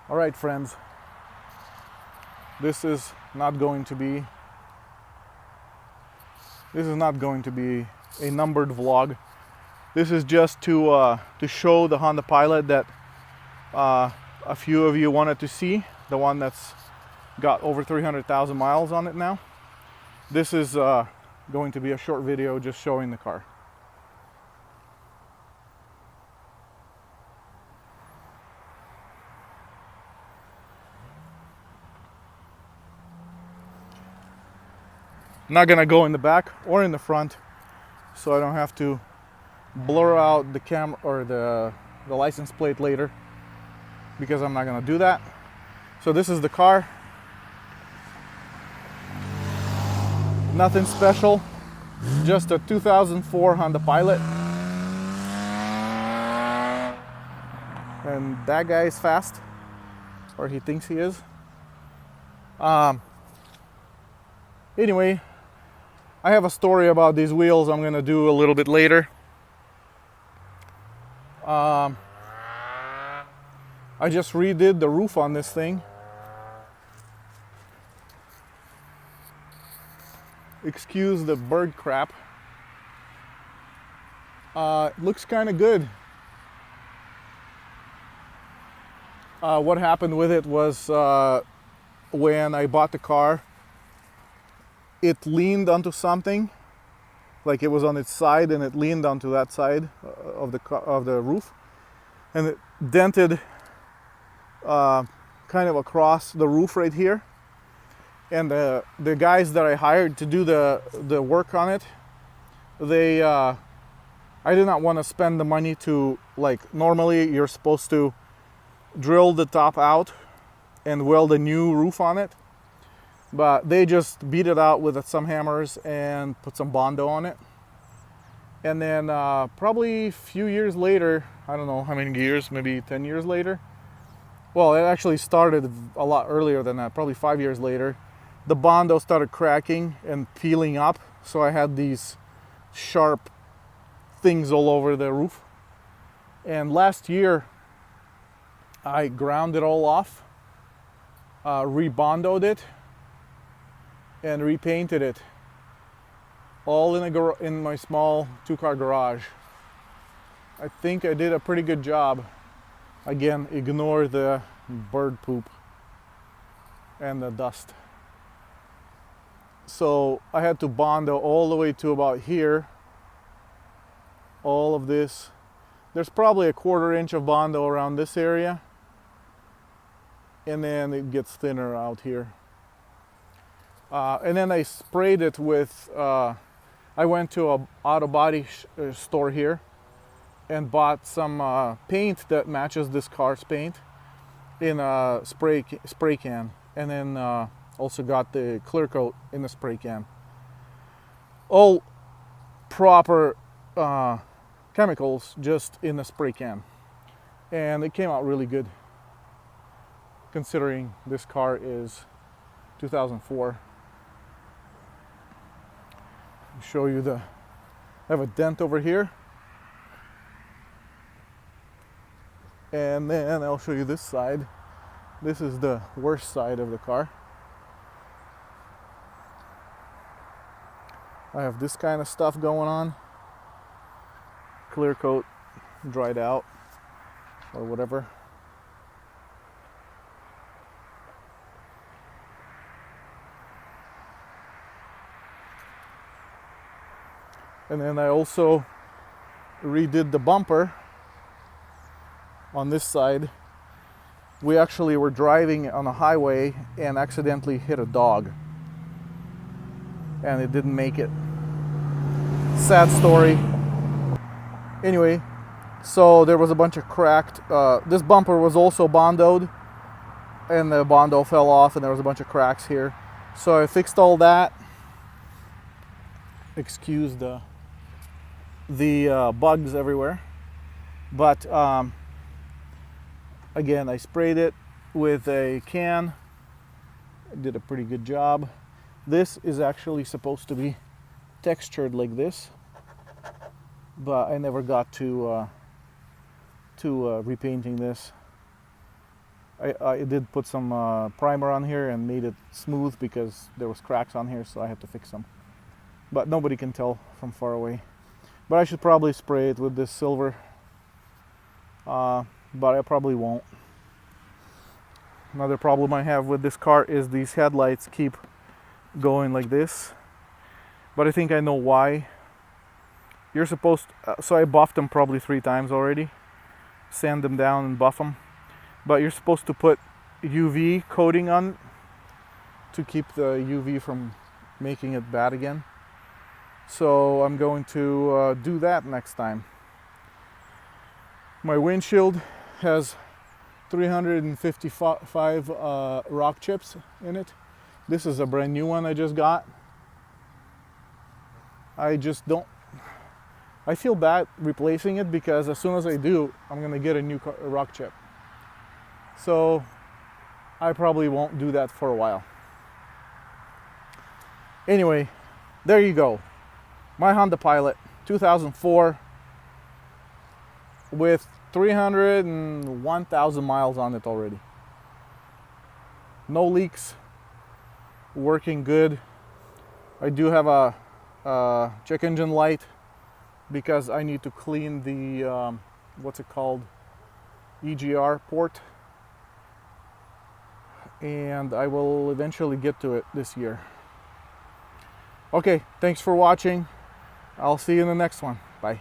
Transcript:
All right, friends, this is not going to be a numbered vlog. This is just to show the Honda Pilot that a few of you wanted to see, the one that's got over 300,000 miles on it now. This is going to be a short video just showing the car. I'm not gonna go in the back or in the front, so I don't have to blur out the camera or the license plate later, because I'm not gonna do that. So this is the car. Nothing special, just a 2004 Honda Pilot. And that guy is fast, or he thinks he is. Anyway, I have a story about these wheels I'm gonna do a little bit later. I just redid the roof on this thing. Excuse the bird crap. Looks kind of good. What happened with it was when I bought the car, it leaned onto something, like it was on its side, and it leaned onto that side of the roof, and it dented kind of across the roof right here. And the guys that I hired to do the work on it, they I did not want to spend the money to, like, normally you're supposed to drill the top out and weld a new roof on it, but they just beat it out with some hammers and put some Bondo on it. And then probably a few years later, I don't know how many years, maybe 10 years later. Well, it actually started a lot earlier than that, probably 5 years later. The Bondo started cracking and peeling up, so I had these sharp things all over the roof. And last year, I ground it all off, rebondoed it, and repainted it, all in my small 2-car garage. I think I did a pretty good job. Again, ignore the bird poop and the dust. So I had to Bondo all the way to about here. All of this. There's probably a 1/4 inch of Bondo around this area. And then it gets thinner out here. And then I sprayed it with, I went to a auto body store here and bought some paint that matches this car's paint in a spray can. And then also got the clear coat in the spray can. All proper chemicals just in the spray can. And it came out really good, considering this car is 2004. I'll show you I have a dent over here. And then I'll show you this side. This is the worst side of the car. I have this kind of stuff going on. Clear coat dried out or whatever. And then I also redid the bumper on this side. We actually were driving on a highway and accidentally hit a dog, and it didn't make it. Sad story. Anyway, so there was a bunch of cracked, this bumper was also Bondoed, and the Bondo fell off and there was a bunch of cracks here. So I fixed all that. Excuse the bugs everywhere. But again, I sprayed it with a can. I did a pretty good job. This is actually supposed to be textured like this, but I never got to repainting this. I did put some primer on here and made it smooth because there was cracks on here, so I had to fix them. But nobody can tell from far away. But I should probably spray it with this silver, but I probably won't. Another problem I have with this car is these headlights keep going like this, but I think I know why. You're supposed to, so I buffed them probably 3 times already, sand them down and buff them, but you're supposed to put UV coating on to keep the UV from making it bad again. So I'm going to do that next time. My windshield has 355 rock chips in it. This is a brand new one I just got. I feel bad replacing it because as soon as I do, I'm gonna get a new rock chip. So I probably won't do that for a while. Anyway, there you go. My Honda Pilot 2004 with 301,000 miles on it already. No leaks, working good. I do have a check engine light because I need to clean the what's it called, EGR port, and I will eventually get to it this year. Okay, thanks for watching. I'll see you in the next one. Bye.